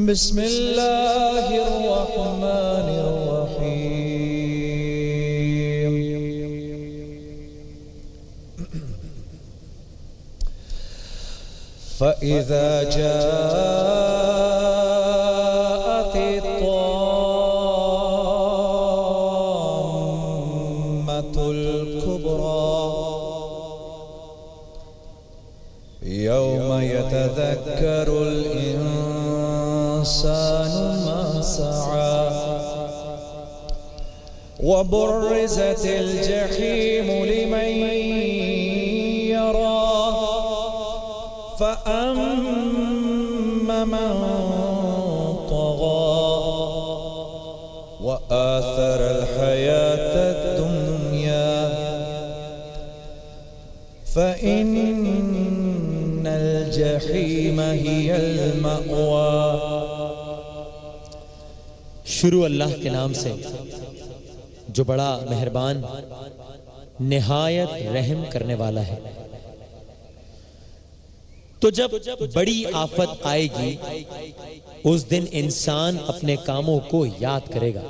بسم اللہ الرحمن الرحیم فَإِذَا جَاءَتِ الطَّامَّةُ الْكُبْرَى يَوْمَ يَتَذَكَّرُ الْإِنسَانُ مَا سَعَى وَبُرِّزَتِ الْجَحِيمُ لِمَنْ يَرَى فَأَمَّا مَنْ طَغَى وَآثَرَ الْحَيَاةَ الدُّنْيَا فَإِنَّ الْجَحِيمَ هِيَ الْمَأْوَى۔ شروع اللہ کے نام سے جو بڑا مہربان نہایت رحم کرنے والا ہے۔ تو جب بڑی آفت آئے گی اس دن انسان اپنے کاموں کو یاد کرے گا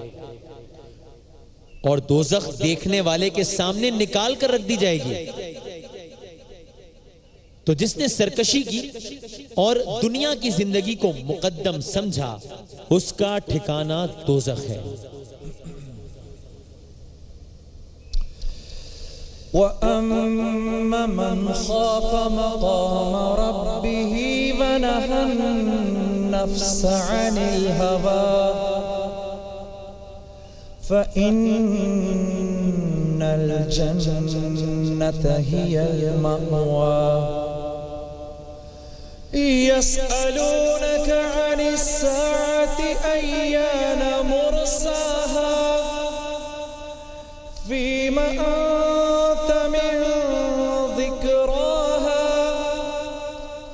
اور دوزخ دیکھنے والے کے سامنے نکال کر رکھ دی جائے گی۔ تو جس نے سرکشی کی اور دنیا کی زندگی کو مقدم سمجھا اس کا ٹھکانہ دوزخ ہے۔ وَأَمَّا مَنْ خَافَ مَقَامَ رَبِّهِ وَنَهَى النَّفْسَ عَنِ الْهَوَى فَإِنَّ الْجَنَّةَ هِيَ الْمَأْوَى۔ يَسْأَلُونَكَ عَنِ السَّاعَةِ أَيَّانَ مُرْسَاهَا فِيمَ أَنْتَ مِنْ ذِكْرَاهَا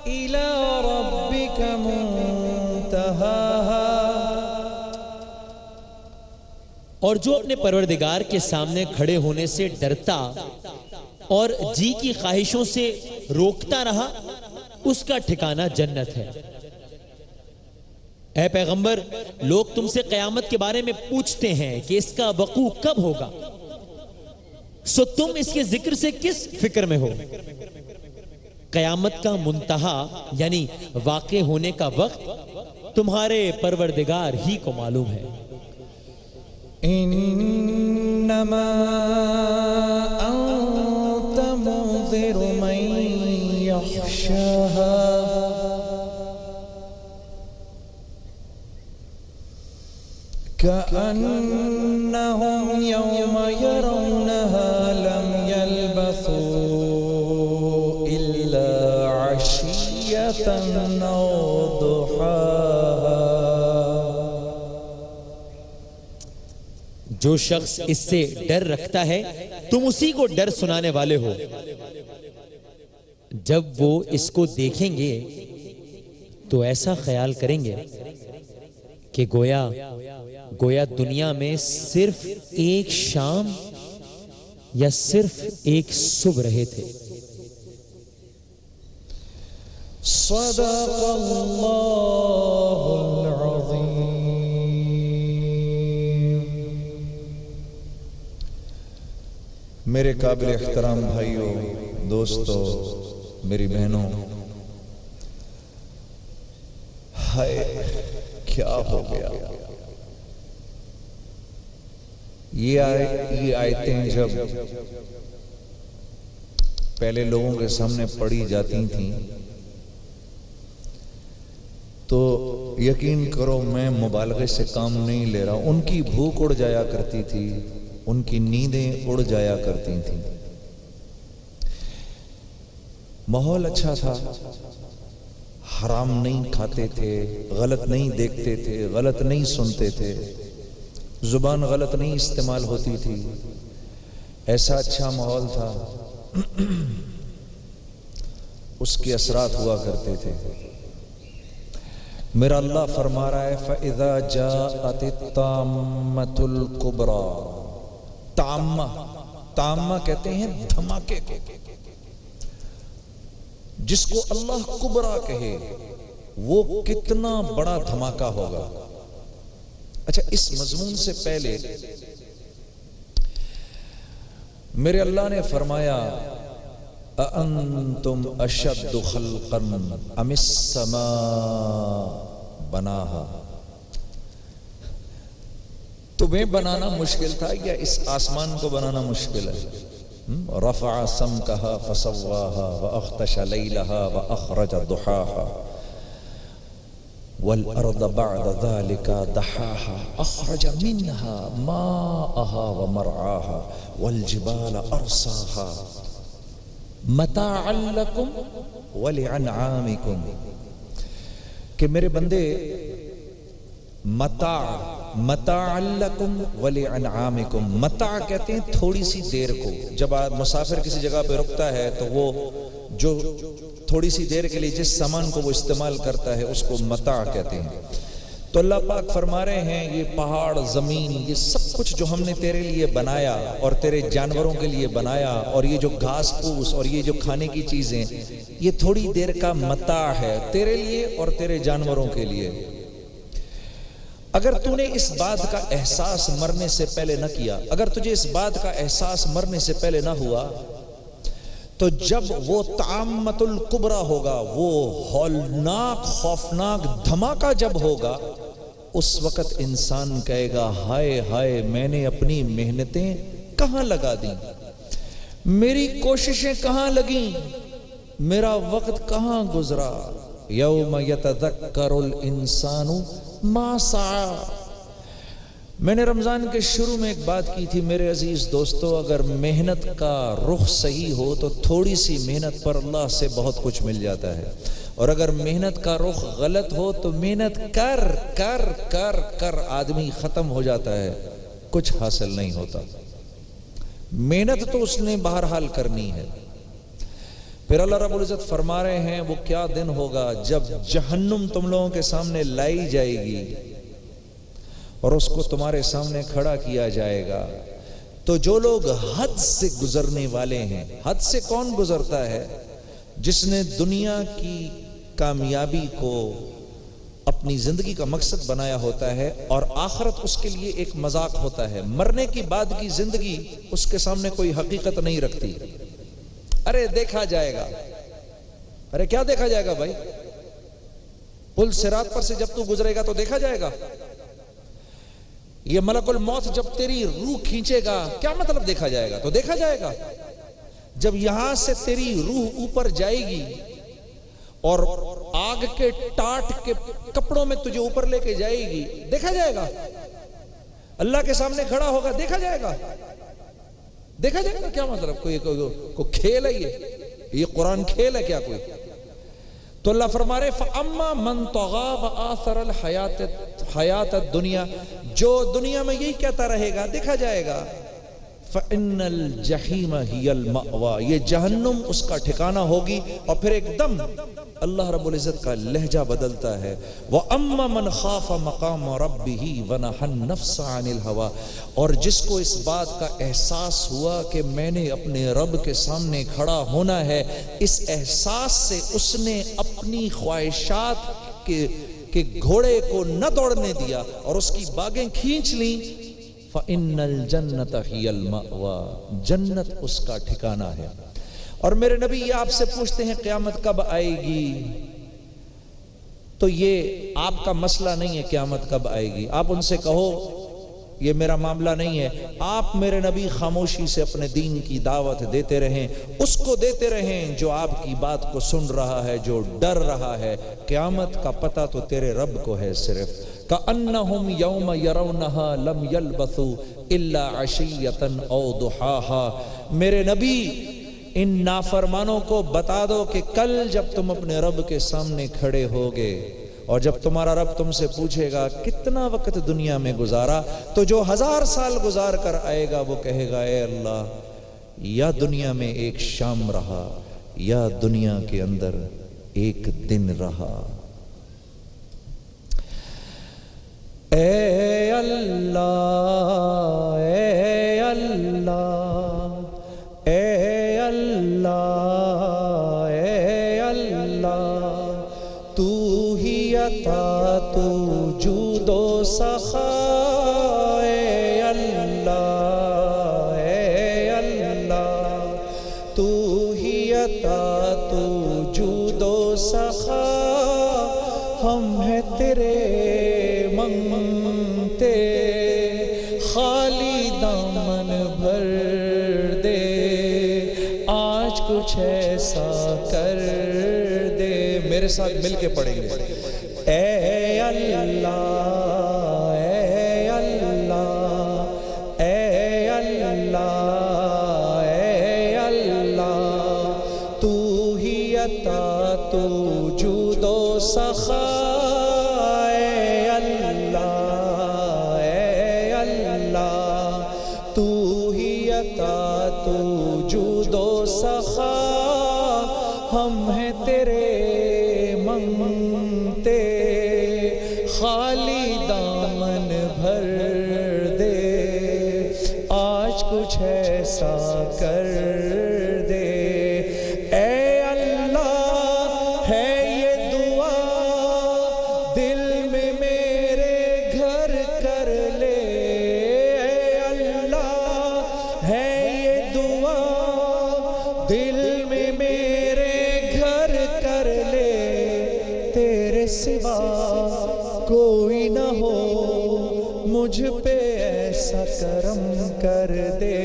إِلَى رَبِّكَ مُنْتَهَاهَا۔ اور جو اپنے پروردگار کے سامنے کھڑے ہونے سے ڈرتا اور جی کی خواہشوں سے روکتا رہا اس کا ٹھکانہ جنت ہے۔ اے پیغمبر، لوگ تم سے قیامت کے بارے میں پوچھتے ہیں کہ اس کا وقوع کب ہوگا، سو تم اس کے ذکر سے کس فکر میں ہو؟ قیامت کا منتہا یعنی واقع ہونے کا وقت تمہارے پروردگار ہی کو معلوم ہے۔ انما انت منذر من یخشاها كأنهم يوم يرونها لم يلبثوا إلا عشية أو ضحاها۔ جو شخص اس سے ڈر رکھتا ہے تم اسی کو ڈر سنانے والے ہو۔ جب وہ اس کو دیکھیں گے تو ایسا خیال کریں گے کہ گویا دنیا میں صرف ایک شام یا صرف ایک صبح رہے تھے۔ صدق اللہ العظیم۔ میرے قابل احترام بھائیوں، دوستو، میری بہنوں، ہائے کیا ہو گیا! یہ آیتیں جب پہلے لوگوں کے سامنے پڑھی جاتی تھیں تو یقین کرو میں مبالغے سے کام نہیں لے رہا، ان کی بھوک اڑ جایا کرتی تھی، ان کی نیندیں اڑ جایا کرتی تھیں۔ ماحول اچھا تھا، حرام نہیں کھاتے تھے، غلط نہیں دیکھتے تھے، غلط نہیں سنتے تھے، زبان غلط نہیں استعمال ہوتی تھی، ایسا اچھا ماحول تھا، اس کے اثرات ہوا کرتے تھے۔ میرا اللہ فرما رہا ہے فَإِذَا جَاءَتِ الطَّامَّةُ الْكُبْرَى۔ تامہ کہتے ہیں دھماکے کو، جس کو اللہ کبرا کہے، وہ کتنا بڑا دھماکہ ہوگا۔ اچھا، اس مضمون سے پہلے میرے اللہ نے فرمایا اَأَنْتُمْ أَشَدُّ خَلْقًا أَمِ السَّمَاءُ بَنَاهَا، تمہیں بنانا مشکل تھا یا اس آسمان کو بنانا مشکل ہے؟ رَفَعَ سَمْكَهَا فَسَوَّاهَا وَأَغْطَشَ لَيْلَهَا وَأَخْرَجَ ضُحَاهَا وَالْأَرْضَ بَعْدَ ذَلِكَ دَحَاهَا أَخْرَجَ مِنْهَا مَاءَهَا وَمَرْعَاهَا وَالْجِبَالَ أَرْسَاهَا متاعا لکم ولعنعامکم، کہ میرے بندے متاعا لکم ولعنعامکم، متاع کہتے ہیں تھوڑی سی دیر کو۔ جب مسافر کسی جگہ پہ رکتا ہے تو وہ جو تھوڑی سی دیر کے لیے جس سامان کو وہ استعمال کرتا ہے اس کو متاع کہتے ہیں۔ تو اللہ پاک فرما رہے ہیں یہ پہاڑ، زمین، یہ سب کچھ جو ہم نے تیرے لیے بنایا اور تیرے جانوروں کے لیے بنایا، اور یہ جو گھاس پھوس اور یہ جو کھانے کی چیزیں، یہ تھوڑی دیر کا متاع ہے تیرے لیے اور تیرے جانوروں کے لیے۔ اگر تو نے اس بات کا احساس مرنے سے پہلے نہ کیا، اگر تجھے اس بات کا احساس مرنے سے پہلے نہ ہوا، تو جب وہ طامۃ الکبریٰ ہوگا، وہ ہولناک خوفناک دھماکہ جب ہوگا، اس وقت انسان کہے گا ہائے ہائے میں نے اپنی محنتیں کہاں لگا دیں، میری کوششیں کہاں لگیں، میرا وقت کہاں گزرا۔ یوم یتذکر الانسان ما سعی۔ میں نے رمضان کے شروع میں ایک بات کی تھی میرے عزیز دوستو، اگر محنت کا رخ صحیح ہو تو تھوڑی سی محنت پر اللہ سے بہت کچھ مل جاتا ہے، اور اگر محنت کا رخ غلط ہو تو محنت کر کر کر کر آدمی ختم ہو جاتا ہے، کچھ حاصل نہیں ہوتا۔ محنت تو اس نے بہرحال کرنی ہے۔ پھر اللہ رب العزت فرما رہے ہیں وہ کیا دن ہوگا جب جہنم تم لوگوں کے سامنے لائی جائے گی اور اس کو تمہارے سامنے کھڑا کیا جائے گا، تو جو لوگ حد سے گزرنے والے ہیں، حد سے کون گزرتا ہے؟ جس نے دنیا کی کامیابی کو اپنی زندگی کا مقصد بنایا ہوتا ہے اور آخرت اس کے لیے ایک مذاق ہوتا ہے۔ مرنے کی بعد کی زندگی اس کے سامنے کوئی حقیقت نہیں رکھتی۔ ارے دیکھا جائے گا، ارے کیا دیکھا جائے گا بھائی؟ پل صراط پر سے جب تو گزرے گا تو دیکھا جائے گا۔ یہ ملک الموت جب تیری روح کھینچے گا، کیا مطلب دیکھا جائے گا؟ تو دیکھا جائے گا۔ جب یہاں سے تیری روح اوپر جائے گی اور آگ کے ٹاٹ کے کپڑوں میں تجھے اوپر لے کے جائے گی، دیکھا جائے گا۔ اللہ کے سامنے کھڑا ہوگا، دیکھا جائے گا۔ دیکھا جائے گا کیا مطلب؟ کوئی کھیل ہے یہ قرآن کھیل ہے کیا کوئی؟ تو اللہ فرما رہے فَأَمَّا مَن طَغَىٰ وَآثَرَ الْحَيَاةَ الدُّنْيَا، جو دنیا میں یہی کہتا رہے گا دیکھا جائے گا، فَإِنَّ الْجَحِيمَ هِيَ الْمَأْوَىٰ، یہ جہنم اس کا ٹھکانہ ہوگی۔ اور پھر ایک دم اللہ رب العزت کا لہجہ بدلتا ہے، وَأَمَّا مَنْ خَافَ مَقَامَ رَبِّهِ وَنَهَى النَّفْسَ عَنِ الْهَوَىٰ، اور جس کو اس بات کا احساس ہوا کہ میں نے اپنے رب کے سامنے کھڑا ہونا ہے، اس احساس سے اس نے اپنی خواہشات کے گھوڑے کو نہ دوڑنے دیا اور اس کی باگیں کھینچ لیں، فَإِنَّ الْجَنَّةَ هِيَ الْمَأْوَىٰ، جنت اس کا ٹھکانہ ہے۔ اور میرے نبی یہ آپ سے پوچھتے ہیں قیامت کب آئے گی؟ تو یہ آپ کا مسئلہ نہیں ہے قیامت کب آئے گی، آپ ان سے کہو یہ میرا معاملہ نہیں ہے۔ آپ میرے نبی خاموشی سے اپنے دین کی دعوت دیتے رہیں، اس کو دیتے رہیں جو آپ کی بات کو سن رہا ہے، جو ڈر رہا ہے۔ قیامت کا پتہ تو تیرے رب کو ہے صرف۔ كَأَنَّهُمْ يَوْمَ يَرَوْنَهَا لَمْ يَلْبَثُوا إِلَّا عَشِيَّةً أَوْ ضُحَاهَا، میرے نبی ان نافرمانوں کو بتا دو کہ کل جب تم اپنے رب کے سامنے کھڑے ہوگے اور جب تمہارا رب تم سے پوچھے گا کتنا وقت دنیا میں گزارا، تو جو 1000 سال گزار کر آئے گا وہ کہے گا اے اللہ، یا دنیا میں ایک شام رہا یا دنیا کے اندر ایک دن رہا۔ اے اللہ اے اللہ اے اللہ اے اللہ، تو ہی سخا اے اللہ اے اللہ، تو ہی عطا تو جود و سخا، ہم ہیں تیرے منگتے، خالی دامن بھر دے، آج کچھ ایسا کر دے۔ میرے ساتھ مل کے پڑھیں گے، اے اللہ اے اللہ اے اللہ اے اللہ، تو ہی عطا تو جود و سخا، اے اللہ اے اللہ، تو ہی عطا تو جود و سخا، ہم ہیں تیرے منگتے، خالی دامن بھر دے، آج کچھ ایسا کر دے۔ اے اللہ ہے یہ دعا دل میں میرے گھر کر لے، اے اللہ ہے یہ دعا دل میں میرے گھر کر لے، تیرے سوا کوئی نہ ہو مجھ پہ ایسا کرم کر دے،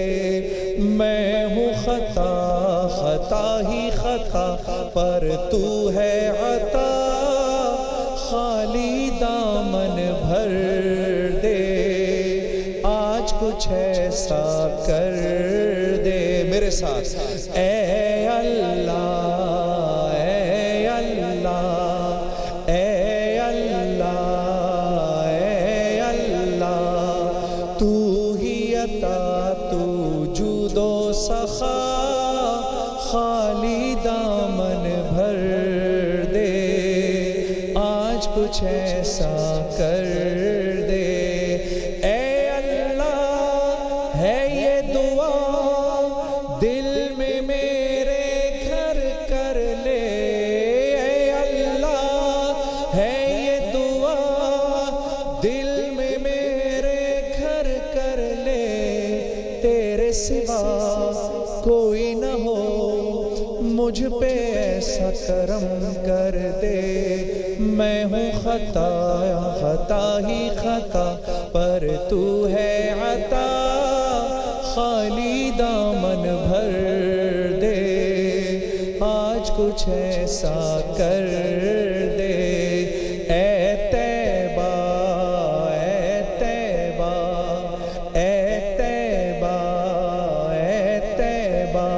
میں ہوں خطا خطا ہی خطا پر تو ہے عطا، خالی دامن بھر دے، آج کچھ ایسا کر دے۔ میرے ساتھ اے اللہ اے اللہ اے اللہ اے اللہ، تو ہی عطا تو جود و سخا، خالی دامن بھر دے، آج کچھ ایسا کر دے۔ اے اللہ ہے یہ دعا دل میں میرے گھر کر لے، اے اللہ ہے یہ دعا دل میں میرے گھر کر لے، تیرے سوا کوئی نہ ہو مجھ پہ ایسا کرم کر دے، میں ہوں خطا خطا ہی خطا پر تو ہے عطا، خالی دامن بھر دے، آج کچھ ایسا کر دے۔ اے طیبہ اے طیبہ اے طیبہ اے طیبہ،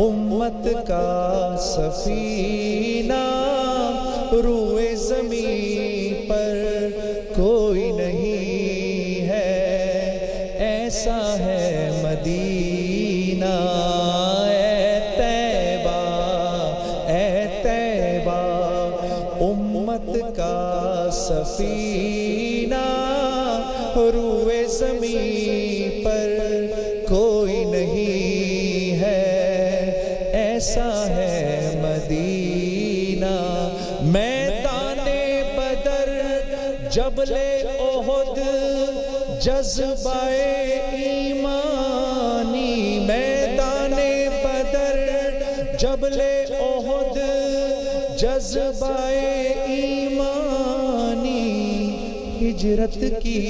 امت کا سفینہ، روئے زمین پر کوئی نہیں ہے، ایسا ہے مدینہ، اے طیبہ اے طیبہ، امت کا سفینہ، روئے زمین پر کوئی نہیں ہے، ایسا ہے مدینہ۔ میدان بدر جبل احد جذبہ ایمانی، میدان بدر جبل احد جذبہ ایمانی، ہجرت کی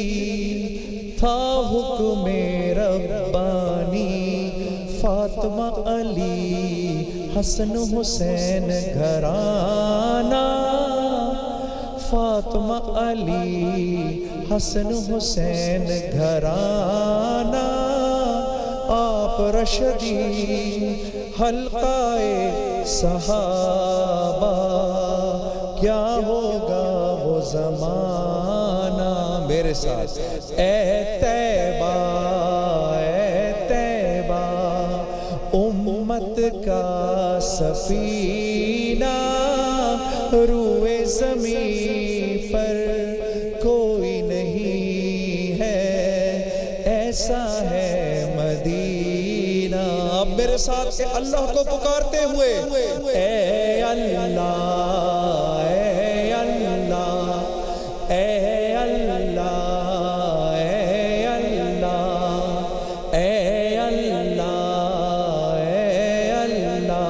تھا حکم ربانی، فاطمہ علی حسن حسین گھرانہ، فاطمہ علی حسن حسین گھرانہ، آپ رشدی حلقہ صحابہ، کیا ہوگا وہ زمانہ۔ میرے ساتھ اے طیبہ اے طیبہ، امت کا سفینہ، روئے زمین پر کوئی نہیں ہے، ایسا ہے مدینہ۔ اب میرے ساتھ اللہ کو پکارتے ہوئے، اے اللہ اے اللہ اے اللہ اللہ اے اللہ اے اللہ اے اللہ،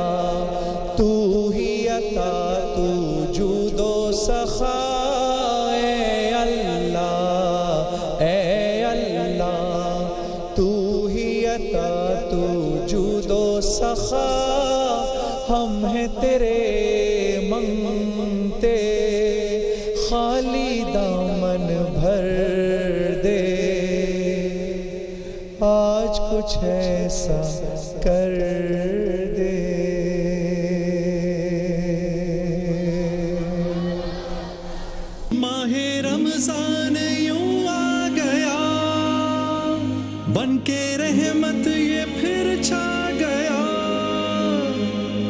تو ہی عطا تو جود و سخا، اے اللہ اے اللہ، تو ہی عطا تو جود و سخا، ہم ہیں تیرے منگتے، خالی دامن بھر دے، آج کچھ ایسا کر دے۔ ماہ رمضان یوں آ گیا، بن کے رحمت یہ پھر چھا گیا،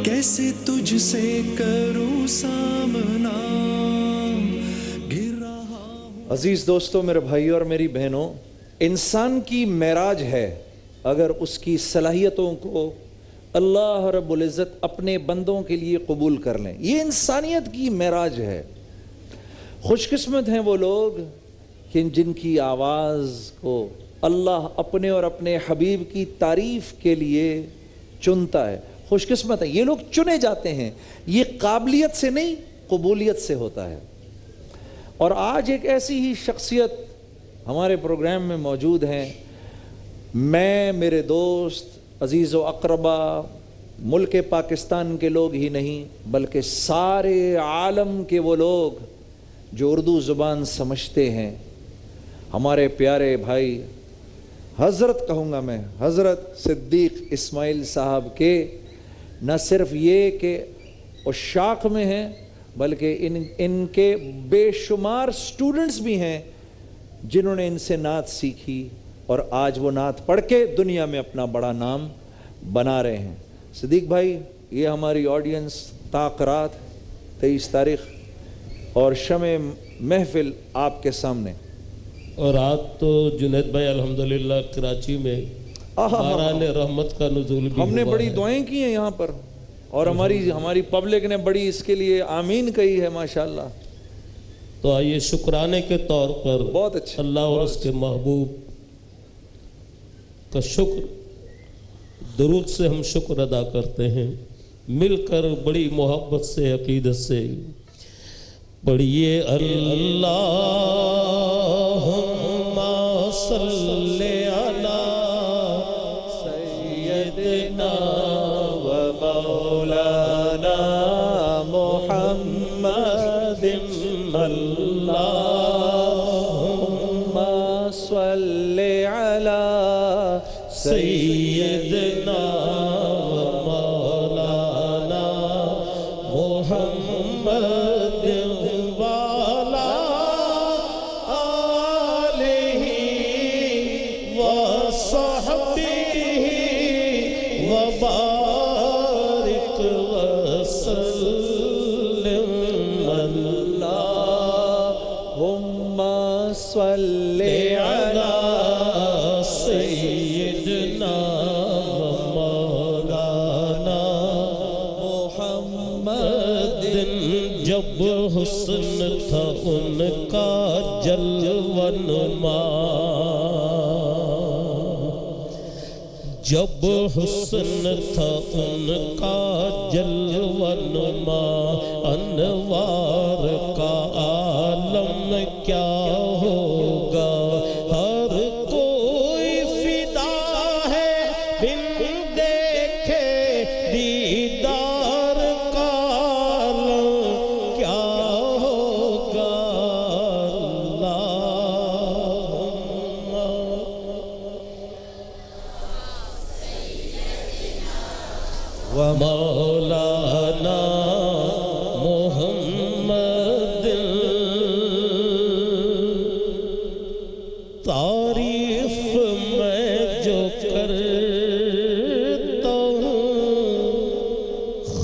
کیسے تجھ سے کروں سامنا، گر رہا ہوں۔ عزیز دوستو، میرے بھائیوں اور میری بہنوں، انسان کی معراج ہے اگر اس کی صلاحیتوں کو اللہ رب العزت اپنے بندوں کے لیے قبول کر لیں، یہ انسانیت کی معراج ہے۔ خوش قسمت ہیں وہ لوگ کہ جن کی آواز کو اللہ اپنے اور اپنے حبیب کی تعریف کے لیے چنتا ہے۔ خوش قسمت ہیں یہ لوگ، چنے جاتے ہیں، یہ قابلیت سے نہیں قبولیت سے ہوتا ہے۔ اور آج ایک ایسی ہی شخصیت ہمارے پروگرام میں موجود ہیں، میں، میرے دوست، عزیز و اقربا، ملک پاکستان کے لوگ ہی نہیں بلکہ سارے عالم کے وہ لوگ جو اردو زبان سمجھتے ہیں، ہمارے پیارے بھائی حضرت کہوں گا میں، حضرت صدیق اسماعیل صاحب کے نہ صرف یہ کہ عشاق میں ہیں بلکہ ان کے بے شمار سٹوڈنٹس بھی ہیں جنہوں نے ان سے نعت سیکھی اور آج وہ نعت پڑھ کے دنیا میں اپنا بڑا نام بنا رہے ہیں۔ صدیق بھائی، یہ ہماری آڈینس تاقرات 23 تاریخ اور شمع محفل آپ کے سامنے، اور آج تو جنید بھائی الحمدللہ کراچی میں باران رحمت کا نزول بھی ہم نے ہوا بڑی ہے۔ دعائیں کی ہیں یہاں پر، اور ہماری پبلک نے بڑی اس کے لیے آمین کہی ہے، ماشاءاللہ۔ تو آئیے شکرانے کے طور پر بہت اچھا، اللہ اور اس کے محبوب کا شکر، درود سے ہم شکر ادا کرتے ہیں، مل کر بڑی محبت سے، عقیدت سے پڑھیے اللہم صلی علی سیدنا و مولانا محمد، اللہم صلی علی سیدنا و مولانا محمد والا آلہ و صحبہ و بارک وسلم، اللہم صلی علی سیدنا مولانا محمد۔ جب حسن تھا ان کا جلوہ نما، جب حسن تھا ان کا جلوہ نما، انوار کا عالم کیا ہوگا، ہر کوئی فدا ہے بن دیکھے دیدار کا عالم کیا ہوگا، اللہم مولانا محمد۔ تعریف میں جو کرتا ہوں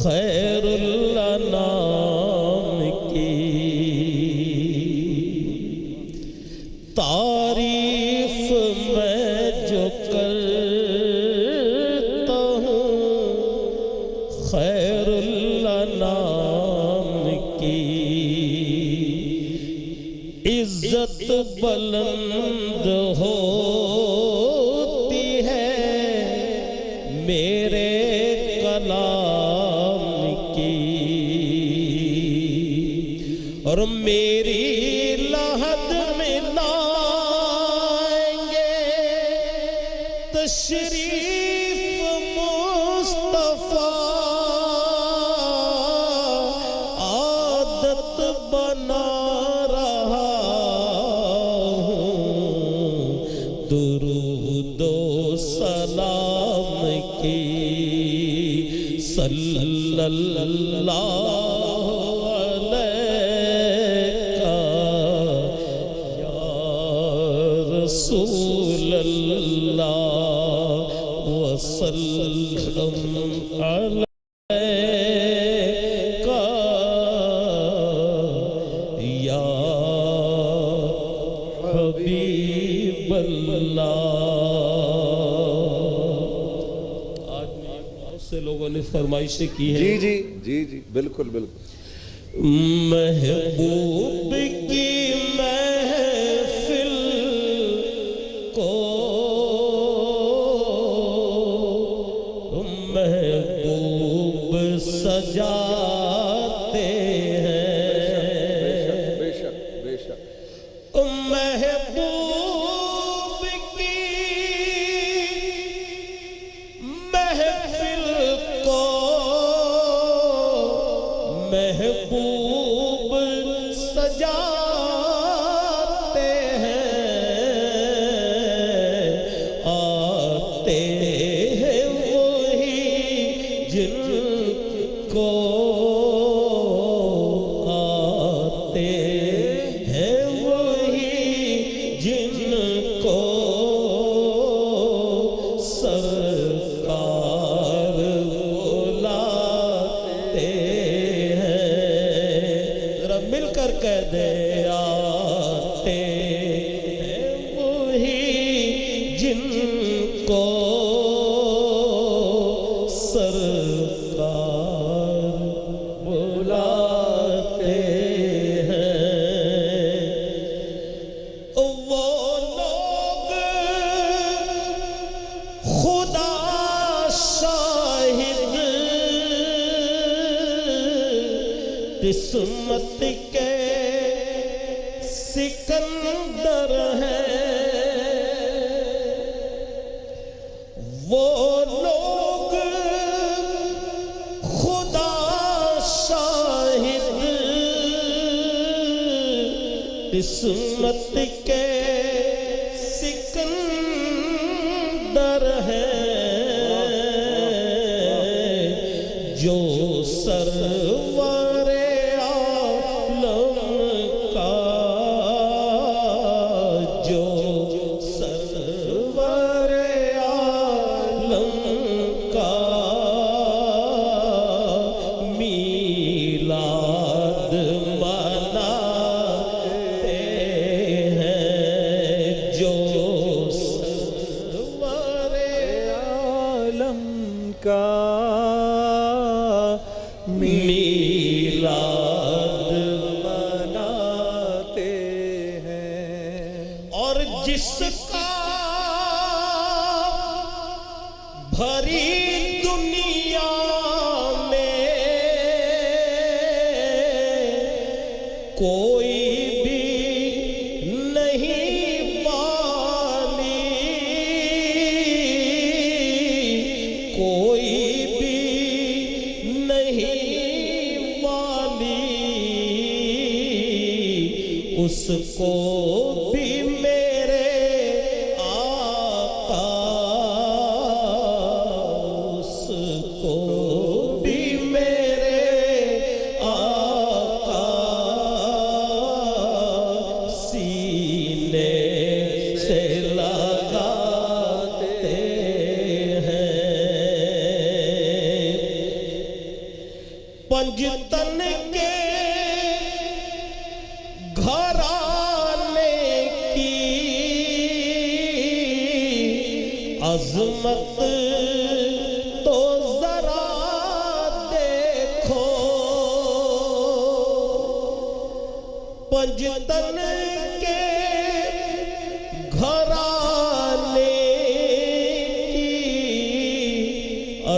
خیر اللہ نام کی، تعریف میں جو کرتا ہوں خیر اللہ نام کی، عزت بلند ہوتی ہے میرے کلام کی، اور میری لحد میں لائیں گے تشریف مصطفیٰ، عادت بنا رہا ہوں درود و سلام کی، صلی اللہ رسول اللہ وسلم علیکہ یا حبیب اللہ۔ آج بہت سے لوگوں نے فرمائشیں کی ہیں، جی جی جی جی بالکل بالکل، محبوب کی محفل کو محبوب سجاتے ہیں، بے شک بے شک، محبوب کی محفل کو محبوب سجاتے ہیں، آتے ہیں وہی جن کو، آتے ہیں وہی جن کو سرکار بلاتے ہیں، ذرا مل کر کہہ دے، آتے ہیں وہی جن کو سرکار بلاتے ہیں، وہ لوگ خدا شاہد قسمت کے سکندر ہیں، وہ لوگ خدا شاہد قسمت کے سکندر ہیں، جو سرور عالم کا، جو سرور عالم کا میلاد مناتے ہیں، جو سرور عالم کا میلاد مناتے ہیں، اور جس کا بھری دنیا میں کوئی بھی نہیں والی، کوئی بھی نہیں والی، اس کو بھی میرے آقا، اس کو بھی میرے آقا سینے سے لگاتے ہیں، پنجتن کے گھرانے کی عظمت تو ذرا دیکھو، پنجتن کے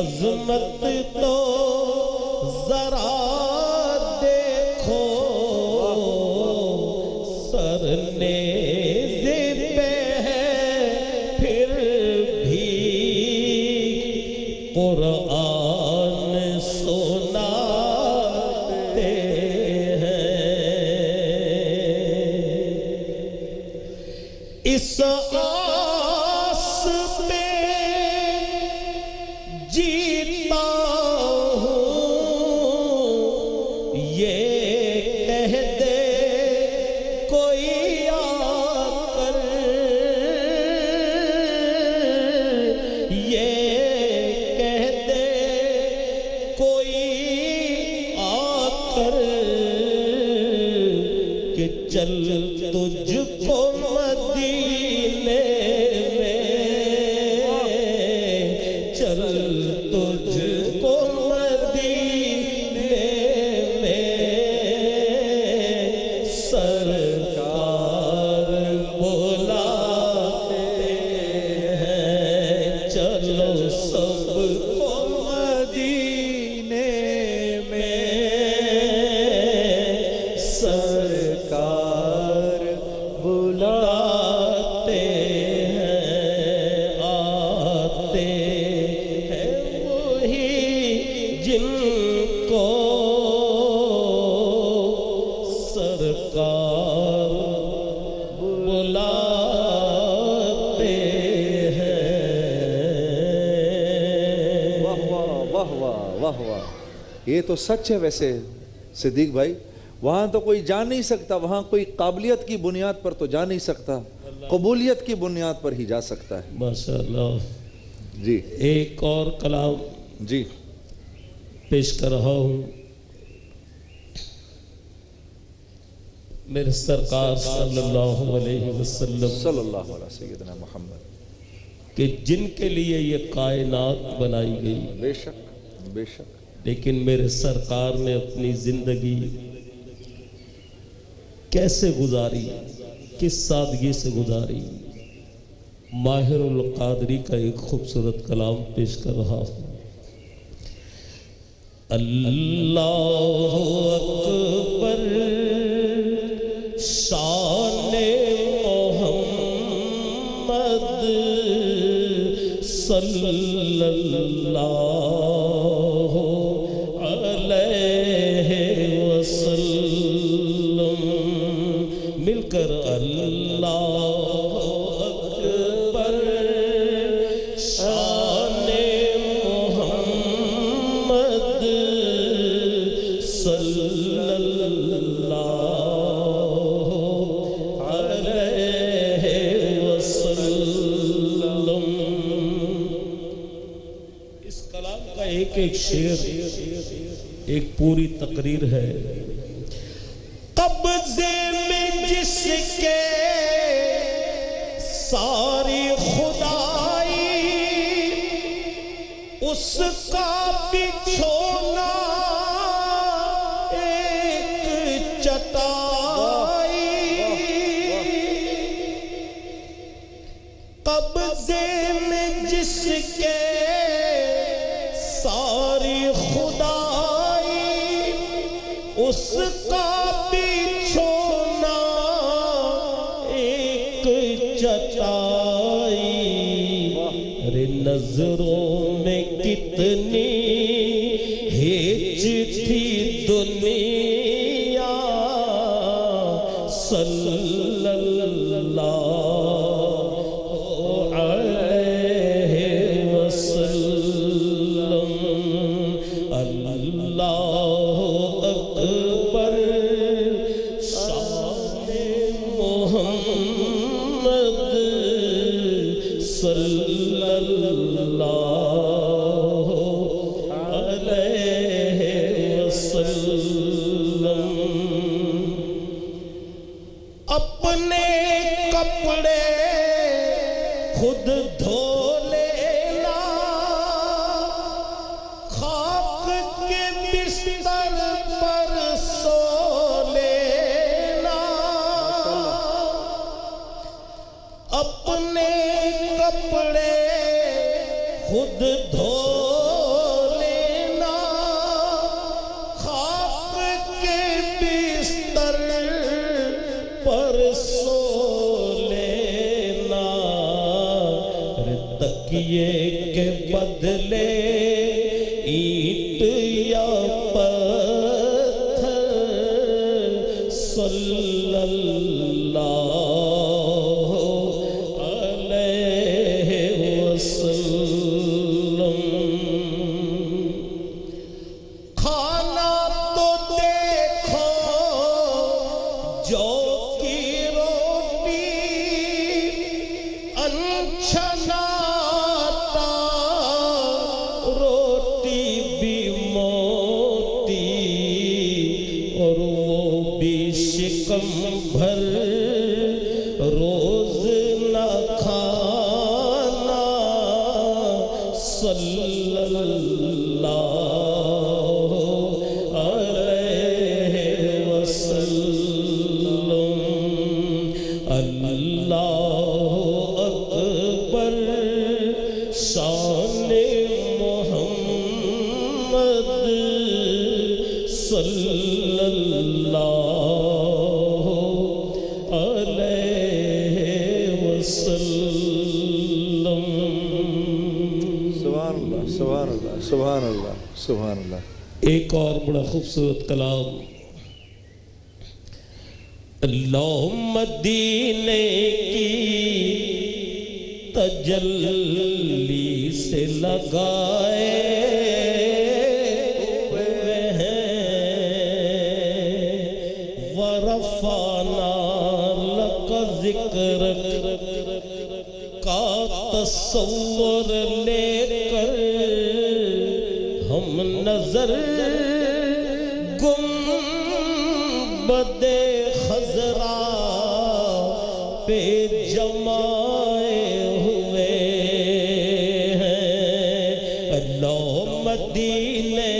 عظمت تو ذرا دیکھو سر نیزے پہ ہے پھر بھی قرآن سناتے ہیں اس آس پہ جیتا ہوں یہ کہہ دے کوئی آ کر یہ کہہ دے کوئی آ کر کہ چل تجھ کو مدینے میں چل تجھ کو مدینے میں سرکار بلاتے ہیں چلو سب کو مدینے میں سرکار بلاتے ہیں آتے ہیں وہی جن کو سرکار بلاتے ہیں واہ واہ واہ واہ واہ واہ، یہ تو سچ ہے ویسے صدیق بھائی، وہاں تو کوئی جا نہیں سکتا، وہاں کوئی قابلیت کی بنیاد پر تو جا نہیں سکتا، قبولیت کی بنیاد پر ہی جا سکتا ہے۔ ماشاءاللہ۔ جی ایک اور کلام جی پیش کر رہا ہوں میرے سرکار صلی اللہ علیہ وسلم صلی اللہ علیہ سیدنا محمد، کہ جن کے لیے یہ کائنات بنائی گئی، بے شک بے شک، لیکن میرے سرکار نے اپنی زندگی کیسے گزاری، کس سادگی سے گزاری۔ ماہر القادری کا ایک خوبصورت کلام پیش کر رہا ہوں۔ اللہ اکبر شان محمد صلی اللہ علیہ وسلم، مل کر اللہ اکبر شان محمد صلی اللہ علیہ وسلم۔ اس کلام کا ایک ایک شعر ایک پوری تقریر ہے۔ قبضے میں جس کے ساری خدائی، اس کا بچھونا ایک چٹائی، قبضے میں جس کے ساری خدائی، اس کا بچھونا ایک چٹائی۔ ارے نظروں میں کتنی ہیچ تھی دنیا، صلی اللہ علیہ وسلم۔ اللہ اکبر شان محمد صلی اللہ علیہ وسلم۔ اپنے کپڑے خود دھو لینا، خاک کے بستر پر سو لینا، اپنے کپڑے خود دھو تکیے کے بدلے اینٹ یا پتھر صلی اللہ علیہ وسلم کھانا تو دیکھو جو کی روٹی انچھناتا روٹی بھی موٹی اور وہ بھی شکم بھر روز نہ کھانا صلی اللہ علیہ وسلم اللہ اکبر شان محمد صلی اللہ علیہ وسلم سبحان اللہ سبحان اللہ سبحان اللہ سبحان اللہ. ایک اور بڑا خوبصورت کلام اللہم مدینے کی تجلی سے لگائے ہوئے ہیں ورفعنا لک ذکرک کا تصور لے کر ہم نظر گنبد خضرا پہ جمائے ہوئے ہیں اللہ مدینے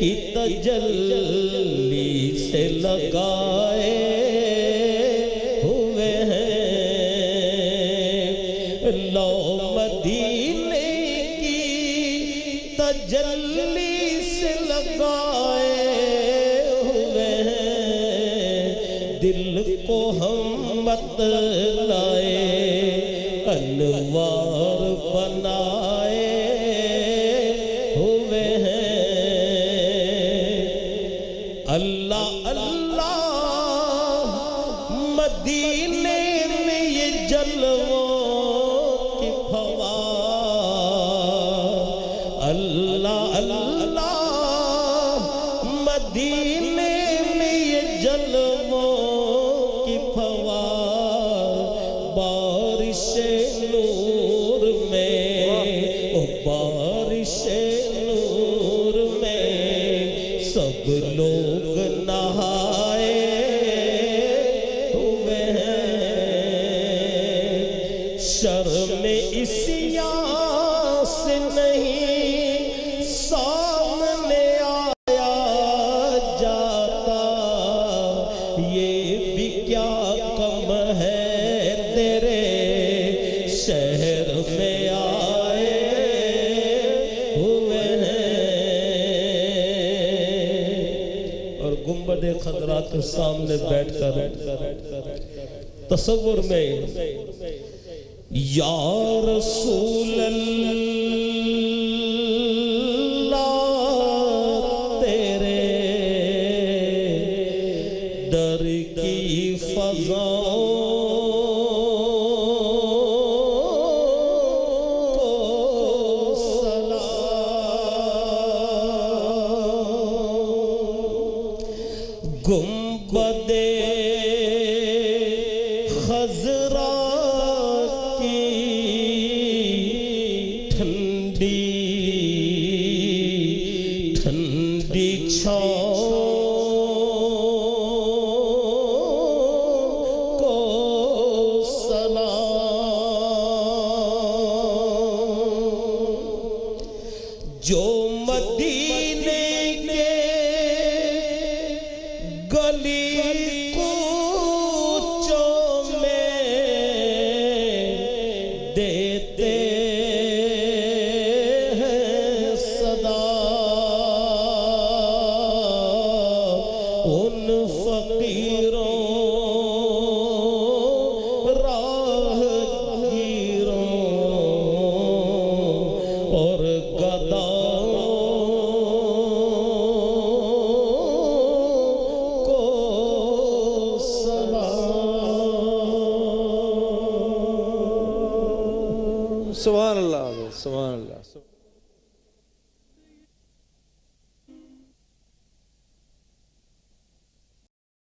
کی تجلی سے لگائے ہوئے ہیں اللہ مدینے کی تجلی سے لگائے ہوئے ہیں دل کو ہم بتلائے انوار بنائے ہوئے ہیں اللہ اللہ مدینے میں یہ جلووں کی فوار اللہ اللہ مدینے میں یہ جلووں کی فوار بارش نور میں بارش نور میں سب لوگ نہائے ہوئے ہیں شرم عصیان سے نہیں سامنے آیا جاتا یہ بھی کیا کم ہے تیرے شہر میں آئے ہوئے ہیں اور گنبد خضرا کے سامنے بیٹھ کر تصور میں یا رسول اللہ تیرے در کی فضاؤں کو سلام گنبد خضرا ٹھنڈی چھاؤں کو سلام جو مدینے کے گلی کوچوں میں دیتے ان فقیروں راہ گیروں گداؤں کو سلام۔ سبحان اللہ، سبحان اللہ۔